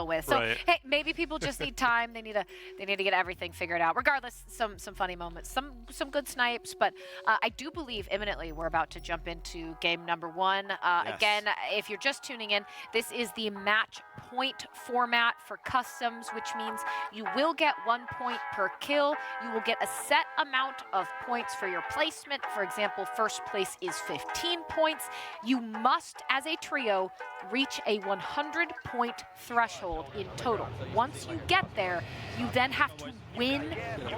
with. So hey, maybe people just need time. They need to get everything figured out. Regardless, some funny moments, some good snipes. But I do believe imminently we're about to jump into game number 1. Yes. Again, if you're just tuning in, this is the match point format for customs, which means you will get 1 point per kill. You will get a set amount of points for your placement. For example, first place is 15 points. You must, as a trio, reach a 100-point threshold in total. Once you get there, you then have to win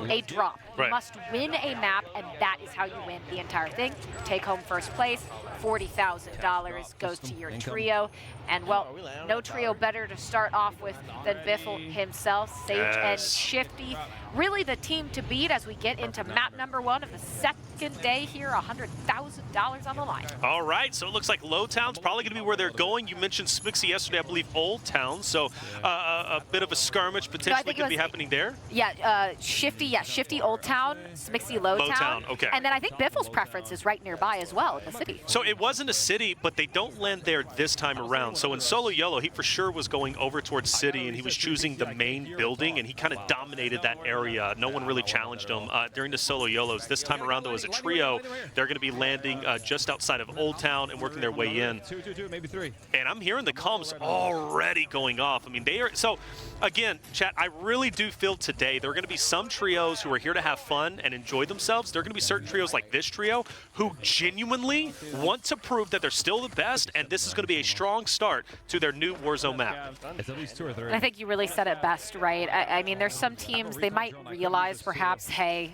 a drop. You must win a map, and that is how you win the entire thing. Take home first place. $40,000 goes to your trio. And, well, no trio better to start off with than Biffle himself, Sage and Shifty. Really the team to beat as we get into map number 1 of the second day here, $100,000 on the line. All right, so it looks like Low Town's probably going to be where they're going. You mentioned Smixy yesterday, I believe Old Town, so a bit of a skirmish potentially could be happening there. Yeah, Shifty Old Town, Smixy Low Town. Okay. And then I think Biffle's preference is right nearby as well in the city. So it wasn't a city, but they don't land there this time around. So in solo YOLO, he for sure was going over towards city, and he was choosing the main building, and he kind of dominated that area. No one really challenged him during the solo YOLOs. This time around, though, as a trio, they're going to be landing just outside of Old Town and working their way in. And I'm hearing the comms already going off. I mean, they are. So, again, chat, I really do feel today there are going to be some trios who are here to have fun and enjoy themselves. There are going to be certain trios like this trio who genuinely want to prove that they're still the best, and this is going to be a strong start to their new Warzone map. It's at least 2 or 3. I think you really said it best, right? I mean, there's some teams, they might realize perhaps, hey,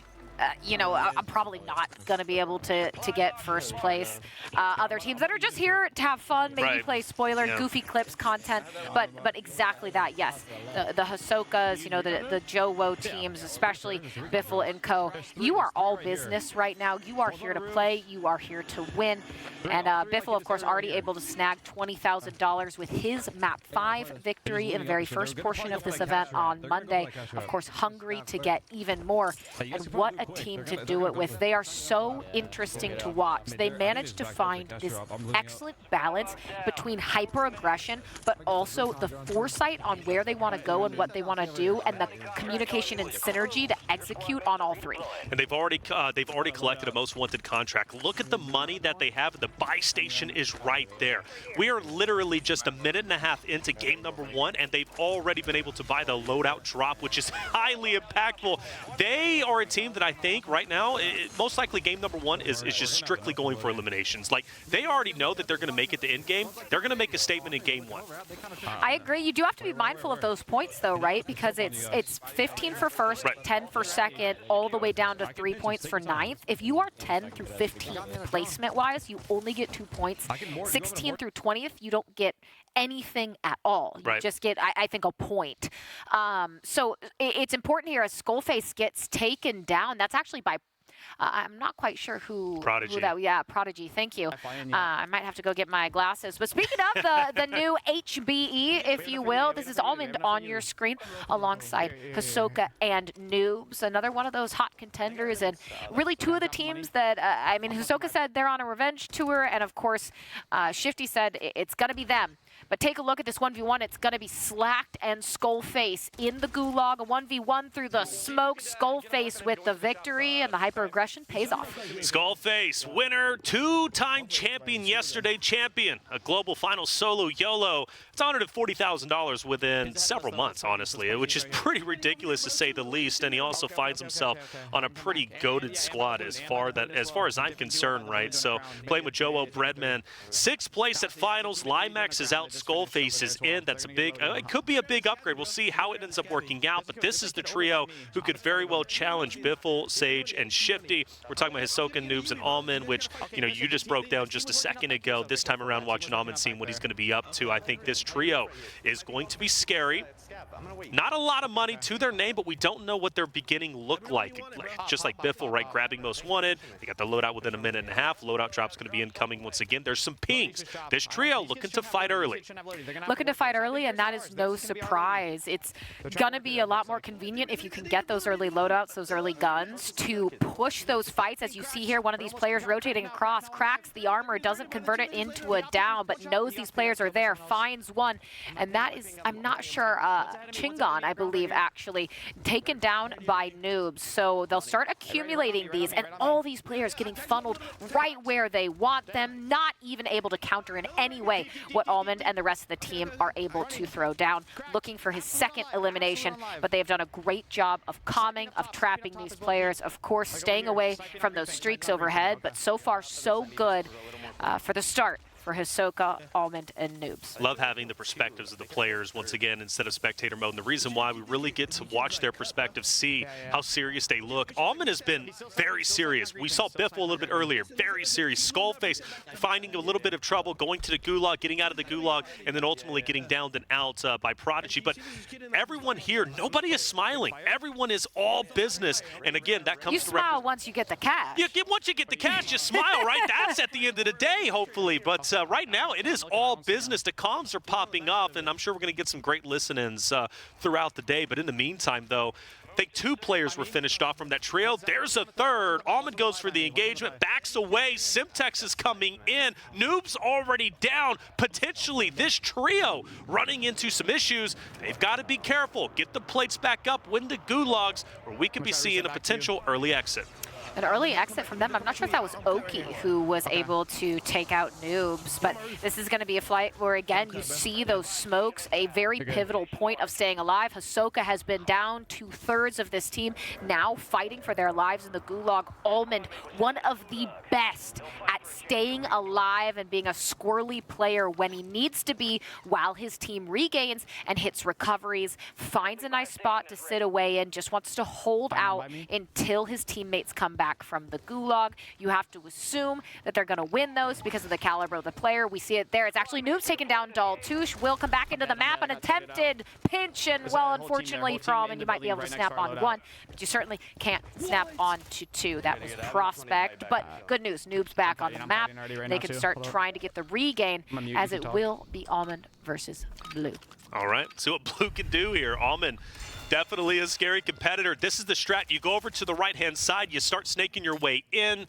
you know, I'm probably not going to be able to get first place. Other teams that are just here to have fun, maybe play spoiler, goofy clips content, but exactly that, yes. The Huskerrs, you know, the Joewo teams, especially Biffle and co, you are all business right now. You are here to play. You are here to win. And Biffle, of course, already able to snag $20,000 with his Map 5 victory in the very first portion of this event on Monday. Of course, hungry to get even more. And what a team to do it with. They are so interesting to watch. They managed to find this excellent balance between hyper-aggression, but also the foresight on where they want to go and what they want to do, and the communication and synergy to execute on all 3. And they've already collected a most wanted contract. Look at the money that they have. The buy station is right there. We are literally just a minute and a half into game number 1, and they've already been able to buy the loadout drop, which is highly impactful. They are a team that I think right now, most likely game number 1 is just strictly going for eliminations. Like, they already know that they're going to make it to end game. They're going to make a statement in game 1. I agree. You do have to be mindful of those points, though, right? Because it's 15 for first, 10 for second, all the way down to 3 points for 9th. If you are 10 through 15th placement-wise, you only get 2 points. 16 through 20th, you don't get anything at all. You just get, I think, a point. So it's important here as Skullface gets taken down. That's actually by, I'm not quite sure who. Prodigy. Prodigy. Thank you. I might have to go get my glasses. But speaking of the new HBE, if you will, this is Almond on your screen alongside Hisoka and Noobs. Another one of those hot contenders, and really 2 of the teams that, I mean, Hisoka said they're on a revenge tour, and of course, Shifty said it's going to be them. But take a look at this 1v1. It's going to be Slacked and Skullface in the gulag. A 1v1 through the smoke. Skullface with the victory, and the hyper-aggression pays off. Skullface, winner, 2-time champion, yesterday champion. A global final solo YOLO. It's $140,000 within several months, honestly, which is pretty ridiculous to say the least. And he also finds himself on a pretty goated squad as far as I'm concerned, right? So playing with Joewo, Breadman, 6th place at finals. Limax is out. Skullface is in. That's a big, it could be a big upgrade. We'll see how it ends up working out, but this is the trio who could very well challenge Biffle, Sage, and Shifty. We're talking about Hisoka, Noobs, and Almond, which, you know, you just broke down just a second ago. This time around, watching Almond, seeing what he's going to be up to. I think this trio is going to be scary. Not a lot of money to their name, but we don't know what their beginning looked like. Just like Biffle, right, grabbing most wanted. They got the loadout within a minute and a half. Loadout drop's going to be incoming once again. There's some pings. This trio looking to fight early. looking to fight early, and that is no surprise. It's going to be a lot more convenient if you can get those early loadouts, those early guns, to push those fights. As you see here, one of these players rotating across, cracks the armor, doesn't convert it into a down, but knows these players are there, finds one, and that is, I'm not sure, Chingon, I believe, actually, taken down by noobs. So they'll start accumulating these, and all these players getting funneled right where they want them, not even able to counter in any way what Almond and the rest of the team are able to throw down. Looking for his second elimination, but they have done a great job of calming, of trapping these players, of course staying away from those streaks overhead, but so far so good for the start for Hisoka, Almond, and Noobs. Love having the perspectives of the players once again instead of spectator mode. And the reason why we really get to watch their perspective, see how serious they look. Almond has been very serious. We saw Biffle a little bit earlier, very serious. Skullface finding a little bit of trouble, going to the gulag, getting out of the gulag, and then ultimately getting downed and out by Prodigy. But everyone here, nobody is smiling. Everyone is all business. And again, that comes you smile once you get the cash. Once you get the cash, you smile, right? That's at the end of the day, hopefully. But right now, it is all business. The comms are popping off, and I'm sure we're going to get some great listen-ins throughout the day. But in the meantime, though, I think 2 players were finished off from that trio. There's a third. Almond goes for the engagement, backs away. Simtex is coming in. Noob's already down. Potentially, this trio running into some issues. They've got to be careful. Get the plates back up, win the gulags, or we could be seeing a potential early exit. An early exit from them. I'm not sure if that was Oki who was able to take out Noobs, but this is going to be a fight where, again, you see those smokes, a very pivotal point of staying alive. Hisoka has been down 2/3 of this team, now fighting for their lives in the gulag. Almond, one of the best at staying alive and being a squirrely player when he needs to be, while his team regains and hits recoveries, finds a nice spot to sit away in, just wants to hold out until his teammates come back from the gulag. You have to assume that they're going to win those because of the caliber of the player. We see it there. It's actually Noobs taking down Daltouche. Will come back into the map. An attempted pinch, and well, unfortunately for Almond, you might be able to snap on 1, but you certainly can't snap on to 2. That was Prospect, but good news. Noobs back on the map. They can start trying to get the regain, as it will be Almond versus Blue. All right, see what Blue can do here. Almond, definitely a scary competitor. This is the strat. You go over to the right-hand side, you start snaking your way in,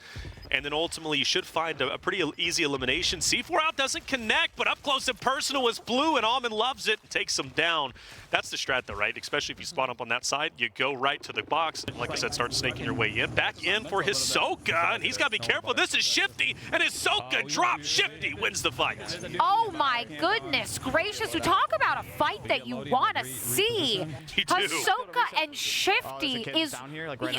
and then ultimately you should find a pretty easy elimination. C4 out doesn't connect, but up close and personal is Blue, and Almond loves it and takes him down. That's the strat, though, right? Especially if you spawn up on that side, you go right to the box. Like I said, start snaking your way in. Back in for Hisoka, and he's got to be careful. This is Shifty, and Hisoka drops. Shifty wins the fight. Oh, my goodness gracious. We talk about a fight that you want to see. Hisoka and Shifty is,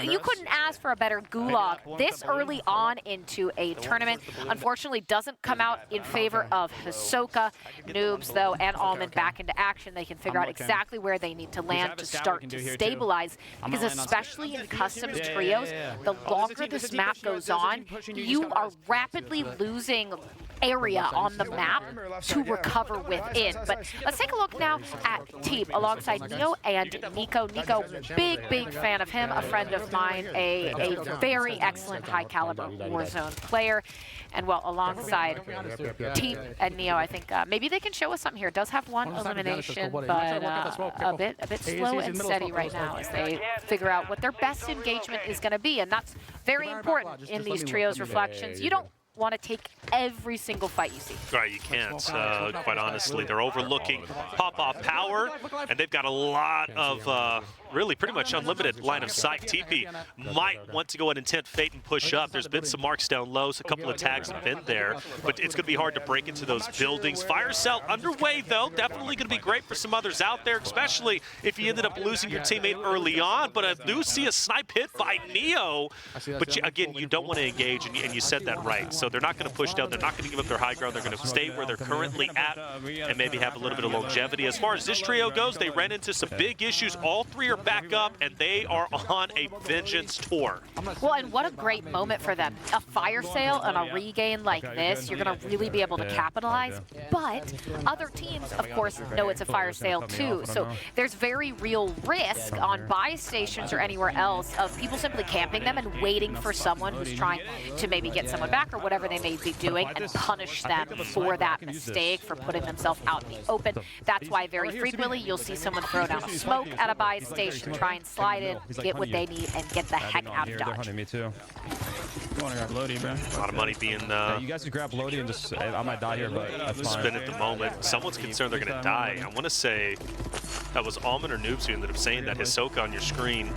you couldn't ask for a better gulag this early on into a tournament. Unfortunately, doesn't come out in favor of Hisoka. Noobs, though, and Almond back into action. They can figure out exactly where they need to land to start to stabilize, because especially in custom trios, the longer this map goes on, you are rapidly losing area on the map to recover within. But let's take a look now at Teep alongside Neo and Nico. Nico, big fan of him, a friend of mine, a very excellent high caliber Warzone player. And well, alongside Teep and Neo, I think maybe they can show us something here. Does have 1 elimination, but a bit slow and steady right now as they figure out what their best engagement is going to be. And that's very important in these trios reflections. You don't want to take every single fight you see. Right, you can't. Quite honestly, they're overlooking pop-off power, and they've got a lot of really pretty much unlimited line of sight. TP might want to go ahead and tempt fate and push up. There's been some marks down low, so a couple of tags have been there, but it's going to be hard to break into those buildings. Fire cell underway, though. Definitely going to be great for some others out there, especially if you ended up losing your teammate early on. But I do see a snipe hit by Neo. But again, you don't want to engage, and you said that right. So they're not going to push down. They're not going to give up their high ground. They're going to stay where they're currently at and maybe have a little bit of longevity. As far as this trio goes, they ran into some big issues. All 3 are back up, and they are on a vengeance tour. Well, and what a great moment for them. A fire sale and a regain like this, you're going to really be able to capitalize. But other teams, of course, know it's a fire sale too. So there's very real risk on buy stations or anywhere else of people simply camping them and waiting for someone who's trying to maybe get someone back or whatever whatever they may be doing and punish them for that mistake, for putting themselves out in the open. That's why very frequently you'll see someone throw down a smoke at a buy station, try and slide in, get what they need, and get the heck out of Dodge. Me too. I want to grab Lodi, bro. A lot of money being you guys can grab Lodi and just I might die here, but that's fine. spin at the moment. Someone's concerned they're going to die. I want to say that was Almond or Noobs who ended up saying that. Hisoka on your screen.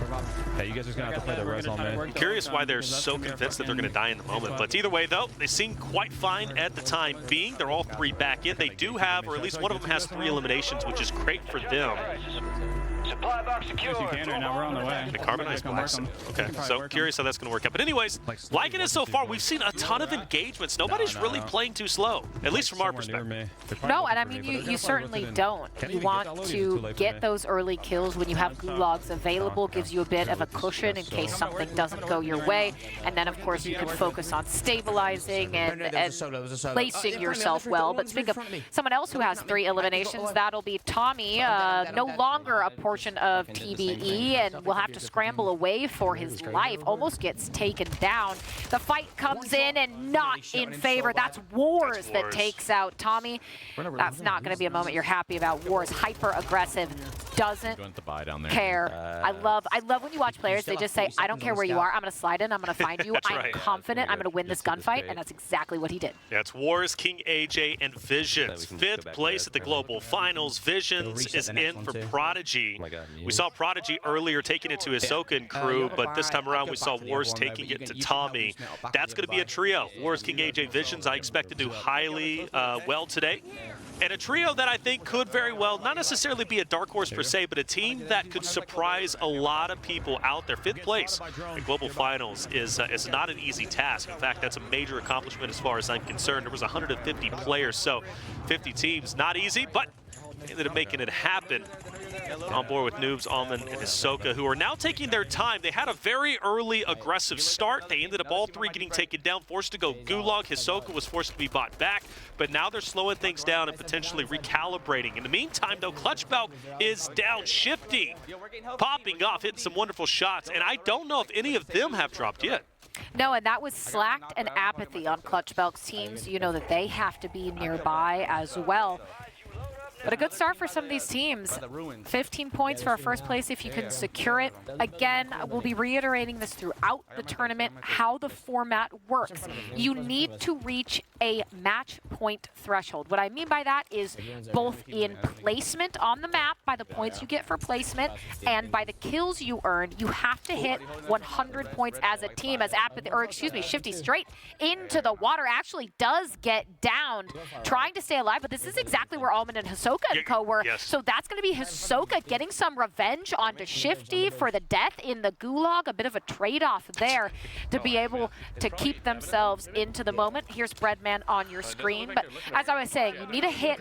Hey, you guys are just going to have to play the res on me. Curious why they're so convinced that they're going to die in the moment. But either way, though, they seem quite fine at the time being. They're all three back in. They do have, or at least one of them has 3 eliminations, which is great for them. Supply box secured. Right now, we're on the way. The carbonized box. Okay, so curious how that's going to work out. But anyways, liking it so far, we've seen a ton of engagements. Nobody's really playing too slow, at least from our perspective. No, and I mean, you certainly don't. You want to get those early kills when you have gulags available, gives you a bit of a cushion in case something doesn't go your way. And then, of course, you can focus on stabilizing and placing yourself well. But speaking of someone else who has 3 eliminations, that'll be Tommy, no longer a portion of TBE, and will have to scramble away for his life. Almost gets taken down. The fight comes in and not in favor. That's Wars that takes out Tommy. That's not going to be a moment you're happy about. Wars hyper aggressive, doesn't care. I love when you watch players, they just say, I don't care where you are, I'm going to slide in, I'm going to find you, I'm confident I'm going to win this gunfight, and that's exactly what he did. Yeah, it's Wars, King AJ, and Visions. 5th place at the Global Finals. Visions is in for Prodigy. We saw Prodigy earlier taking it to Hisoka and crew, but this time around we saw Wars taking it to Tommy. That's going to be a trio. Wars, King AJ, Visions, I expect to do highly well today. And a trio that I think could very well, not necessarily be a dark horse per se, but a team that could surprise a lot of people out there. 5th place at Global Finals is not an easy task. In fact, that's a major accomplishment as far as I'm concerned. There was 150 players, so 50 teams, not easy, but ended up making it happen. On board with Noobs, Almond, and Hisoka, who are now taking their time. They had a very early aggressive start. They ended up all 3 getting taken down, forced to go gulag. Hisoka was forced to be bought back, but now they're slowing things down and potentially recalibrating. In the meantime, though, Clutchbelk is down. Shifty popping off, hitting some wonderful shots, and I don't know if any of them have dropped yet. No, and that was slacked and apathy on Clutchbelk's teams. You know that they have to be nearby as well. But a good start for some of these teams. 15 points for our first place if you can secure it. Again, we'll be reiterating this throughout the tournament, how the format works. You need to reach a match point threshold. What I mean by that is both in placement on the map, by the points you get for placement, and by the kills you earn. You have to hit 100 points as a team, as Apathy, or excuse me, Shifty straight into the water, actually does get downed, trying to stay alive, but this is exactly where Almond and Hisoka and co were. So that's going to be Hisoka getting some revenge onto Shifty for the death in the gulag. A bit of a trade-off there to be able to keep themselves into the moment. Here's Breadman on your screen. But as I was saying, you need a hit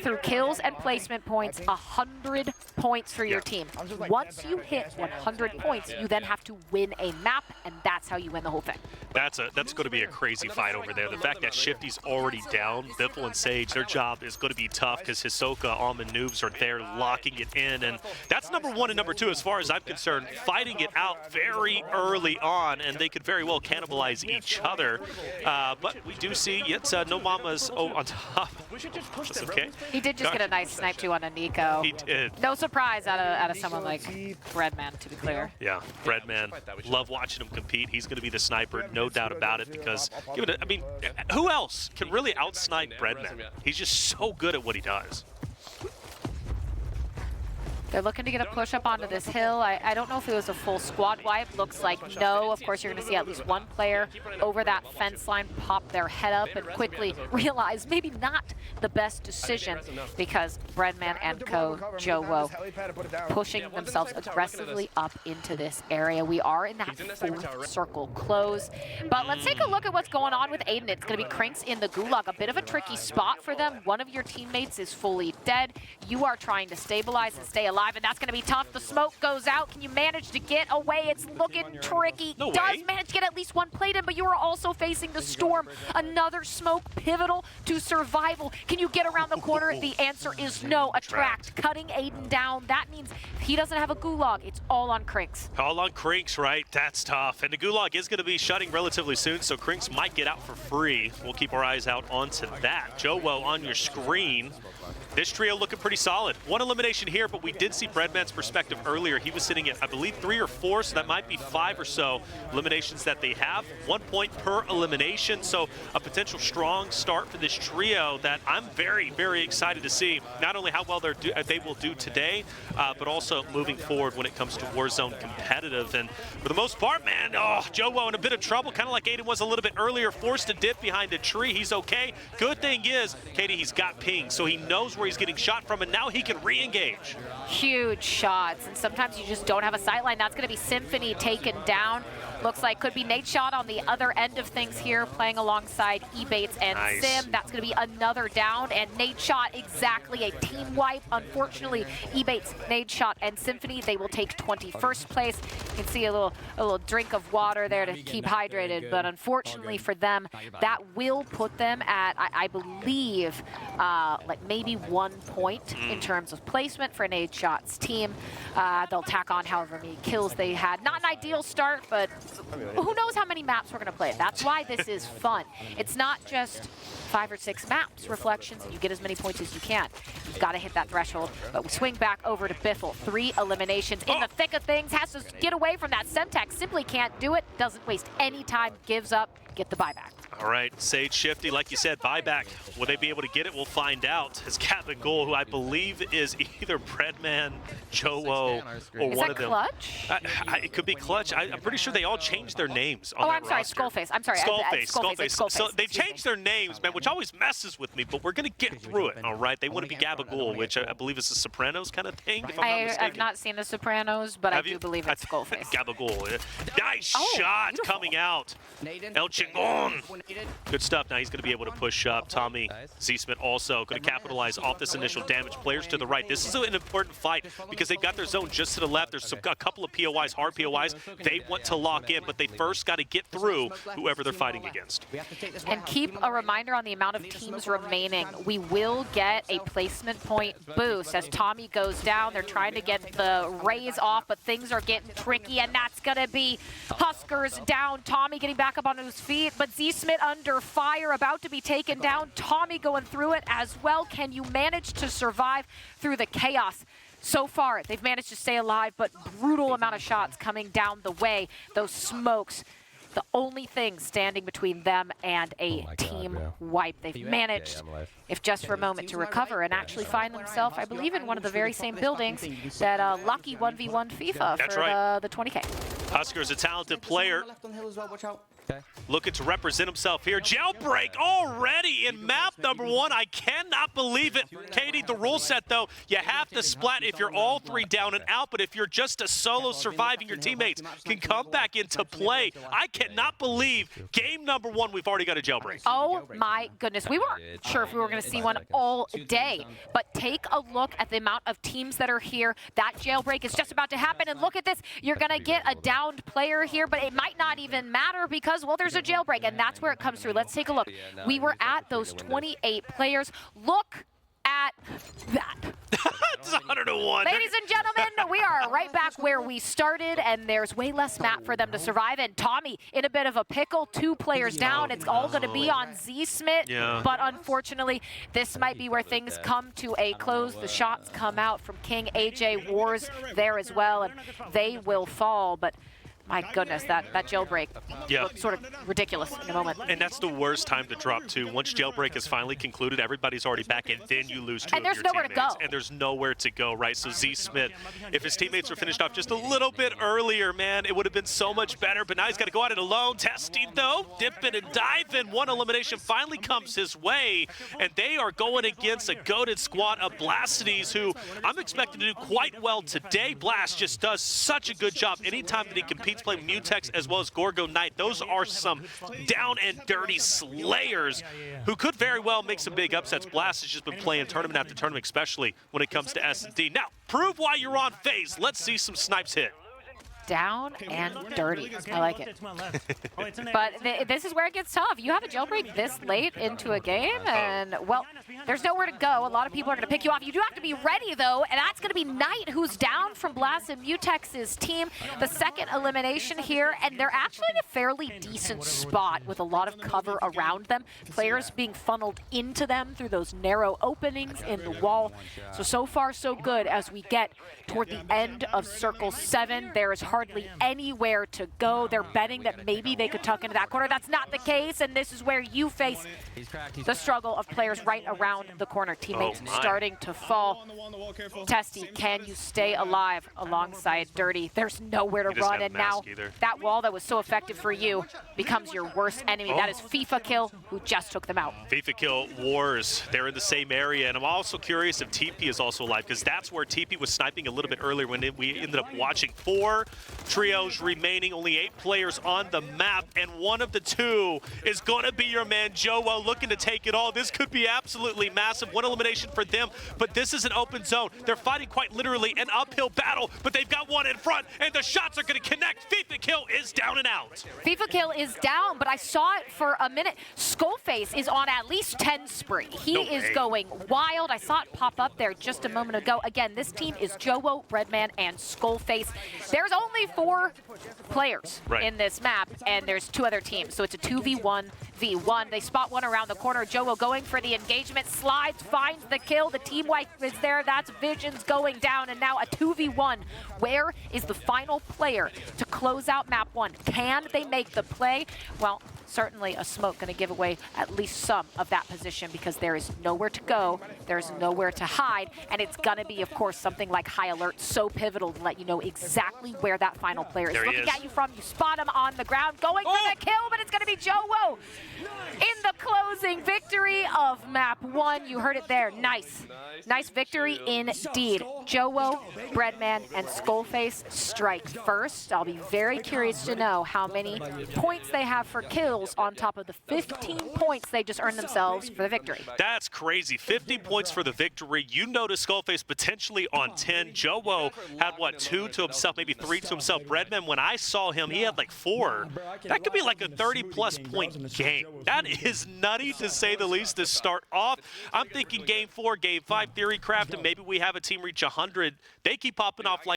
through kills and placement points, 100 points for your team. Once you hit 100 points, you then have to win a map, and that's how you win the whole thing. That's going to be a crazy fight over there. The fact that Shifty's already down, Biffle and Sage, their job is going to be tough because Hisoka, Almond, Noobs are there locking it in, and that's number 1 and number 2 as far as I'm concerned, fighting it out very early on, and they could very well cannibalize each other. But we do see yet no Mamas on top. That's okay. He did just get a nice snipe too on a Nico. He did. No surprise out of someone like Breadman, to be clear. Yeah, Breadman, love watching him compete. He's going to be the sniper, no doubt about it, because I mean, who else can really outsnipe Breadman? He's just so good at what he does. They're looking to get a push up onto this hill. I don't know if it was a full squad wipe. Looks like no. Of course, you're going to see at least one player over that fence line pop their head up and quickly realize maybe not the best decision, because Breadman and co, Joewo, pushing themselves aggressively up into this area. We are in that 4th circle close. But let's take a look at what's going on with Aydan. It's going to be Crinks in the gulag. A bit of a tricky spot for them. One of your teammates is fully dead. You are trying to stabilize and stay alive. survive, and that's going to be tough. The smoke goes out. Can you manage to get away? It's looking tricky. No Does way. manage to get at least one plate in, but you are also facing the storm. Another smoke pivotal to survival. Can you get around the corner? The answer is no. Attract, cutting Aydan down. That means he doesn't have a gulag. It's all on Crinks. All on Crinks, right? That's tough. And the gulag is going to be shutting relatively soon, so Crinks might get out for free. We'll keep our eyes out onto that. Joewo on your screen. This trio looking pretty solid. One elimination here, but we did see Breadman's perspective earlier. He was sitting at, I believe, 3 or 4, so that might be 5 or so eliminations that they have. 1 point per elimination, so a potential strong start for this trio that I'm very, very excited to see. Not only how well they will do today, but also moving forward when it comes to Warzone competitive. And for the most part, man, Joewo in a bit of trouble, kind of like Aydan was a little bit earlier, forced to dip behind a tree. He's okay. Good thing is, Katie, he's got ping, so he knows where he's getting shot from, and now he can re-engage. Huge shots, and sometimes you just don't have a sight line. That's going to be Symphony taken down. Looks like could be Nate Shot on the other end of things here, playing alongside Ebates and Nice. Sim. That's going to be another down, and Nate Shot exactly a team wipe. Unfortunately, Ebates, Nate Shot, and Symphony, they will take 21st place. You can see a little drink of water there to keep hydrated, but unfortunately for them, that will put them at, I believe, like maybe 1 point in terms of placement for Nate Shot's team. They'll tack on however many kills they had. Not an ideal start, but who knows how many maps we're going to play. That's why this is fun. It's not just 5 or 6 maps, reflections, and you get as many points as you can. You've got to hit that threshold. But we swing back over to Biffle. 3 eliminations in the thick of things. Has to get away from that. Semtex simply can't do it. Doesn't waste any time. Gives up. Get the buyback. All right, Sage Shifty, like you said, buyback. Will they be able to get it? We'll find out. As Captain Goal, who I believe is either Breadman, Joewo, or Is one that of them. Clutch? It could be Clutch. I'm pretty sure they all changed their names on Oh, that I'm sorry, roster. Skullface. I'm sorry. Skullface. So they Excuse me. changed their names, man, which always messes with me, but we're going to get through it, all right? They want to be Gabagool, which I believe is a Sopranos kind of thing, if I'm not mistaken. I've not seen The Sopranos, but I do believe it's Skullface. Gabagool. Nice shot beautiful. coming out. El Chingon. Good stuff. Now he's going to be able to push up. Tommy Z-Smith also going to capitalize off this initial damage. Players to the right. This is an important fight because they've got their zone just to the left. There's a couple of POIs, hard POIs. They want to lock in, but they first got to get through whoever they're fighting against. And keep a reminder on the amount of teams remaining. We will get a placement point boost as Tommy goes down. They're trying to get the raise off, but things are getting tricky, and that's going to be Huskerrs down. Tommy getting back up on his feet, but Z-Smith under fire, about to be taken down. Tommy going through it as well. Can you manage to survive through the chaos? So far, they've managed to stay alive, but brutal amount of shots coming down the way. Those smokes, the only thing standing between them and a team wipe. They've managed, if just for a moment, to recover and actually find themselves, I believe, in one of the very same buildings that Lucky 1v1 FIFA That's for right. the 20K. Huskerrs, a talented player, looking to represent himself here. Jailbreak already in map number 1. I cannot believe it. Katie, the rule set, though, you have to splat if you're all 3 down and out, but if you're just a solo surviving, your teammates can come back into play. I cannot believe game number 1, we've already got a jailbreak. Oh my goodness, we weren't sure if we were going to see one all day, but take a look at the amount of teams that are here. That jailbreak is just about to happen, and look at this. You're going to get a downed player here, but it might not even matter because, well, there's a jailbreak, and that's where it comes through. Let's take a look. We were at those 28 players. Look at that. It's 101. Ladies and gentlemen, we are right back where we started, and there's way less map for them to survive. And Tommy in a bit of a pickle, 2 players down. It's all going to be on Z-Smith, but unfortunately, this might be where things come to a close. The shots come out from King AJ Wars there as well, and they will fall. But my goodness, that jailbreak looked sort of ridiculous in a moment. And that's the worst time to drop, too. Once jailbreak is finally concluded, everybody's already back, and then you lose 2 of your teammates. And there's nowhere to go. And there's nowhere to go, right? So Z-Smith, if his teammates were finished off just a little bit earlier, man, it would have been so much better. But now he's got to go at it alone. Testing, though, dipping and diving. 1 elimination finally comes his way, and they are going against a goated squad of Blastides, who I'm expecting to do quite well today. Blast just does such a good job anytime that he competes Saints play Mutex as well as Gorgo Knight. Those are some down and dirty slayers who could very well make some big upsets. Blast has just been playing tournament after tournament, especially when it comes to S&D. Now, prove why you're on FaZe. Let's see some snipes hit. Down and dirty. I like it. But this is where it gets tough. You have a jailbreak this late into a game, and, well, there's nowhere to go. A lot of people are going to pick you off. You do have to be ready, though, and that's going to be Knight, who's down from Blast and Mutex's team. The second elimination here, and they're actually in a fairly decent spot with a lot of cover around them. Players being funneled into them through those narrow openings in the wall. So far, so good as we get toward the end of Circle 7. There is hardly anywhere to go. They're betting that maybe they could tuck into that corner. That's not the case, and this is where you face the struggle of players right around the corner. Teammates starting to fall. Testy, can you stay alive alongside Dirty? There's nowhere to run, and now that wall that was so effective for you becomes your worst enemy. That is FIFA Kill, who just took them out. FIFA Kill Wars, they're in the same area, and I'm also curious if TP is also alive, because that's where TP was sniping a little bit earlier when we ended up watching 4 trios remaining, only 8 players on the map, and one of the 2 is going to be your man Joewo, looking to take it all. This could be absolutely massive. One elimination for them, but this is an open zone. They're fighting quite literally an uphill battle, but they've got one in front, and the shots are going to connect. FIFA Kill is down and out. FIFA Kill is down, but I saw it for a minute. Skullface is on at least 10 spree. He is going wild. I saw it pop up there just a moment ago. Again, this team is Joewo, Breadman, and Skullface. There's only 4 players in this map, and there's 2 other teams, so it's a 2v1v1. They spot one around the corner. Joewo going for the engagement, slides, finds the kill. The team wipe is there. That's Visions going down, and now a 2v1. Where is the final player to close out map 1? Can they make the play? Well, certainly a smoke going to give away at least some of that position, because there is nowhere to go, there's nowhere to hide, and it's going to be, of course, something like High Alert, so pivotal to let you know exactly where that final player is looking at you from. You spot him on the ground, going for the kill, but it's going to be Joewo in the closing victory of map 1. You heard it there. Nice victory indeed. Joewo, Breadman, and Skullface strike first. I'll be very curious to know how many points they have for kills on top of the 15 points they just earned themselves for the victory. That's crazy. 50 points for the victory. You notice Skullface potentially on 10. Joewo had, what, 2 to himself, maybe 3 to himself. Breadman, when I saw him, he had like 4. That could be like a 30-plus point game. That is nutty, to say the least, to start off. I'm thinking Game 4, Game 5, Theorycraft, and maybe we have a team reach 100. They keep popping off like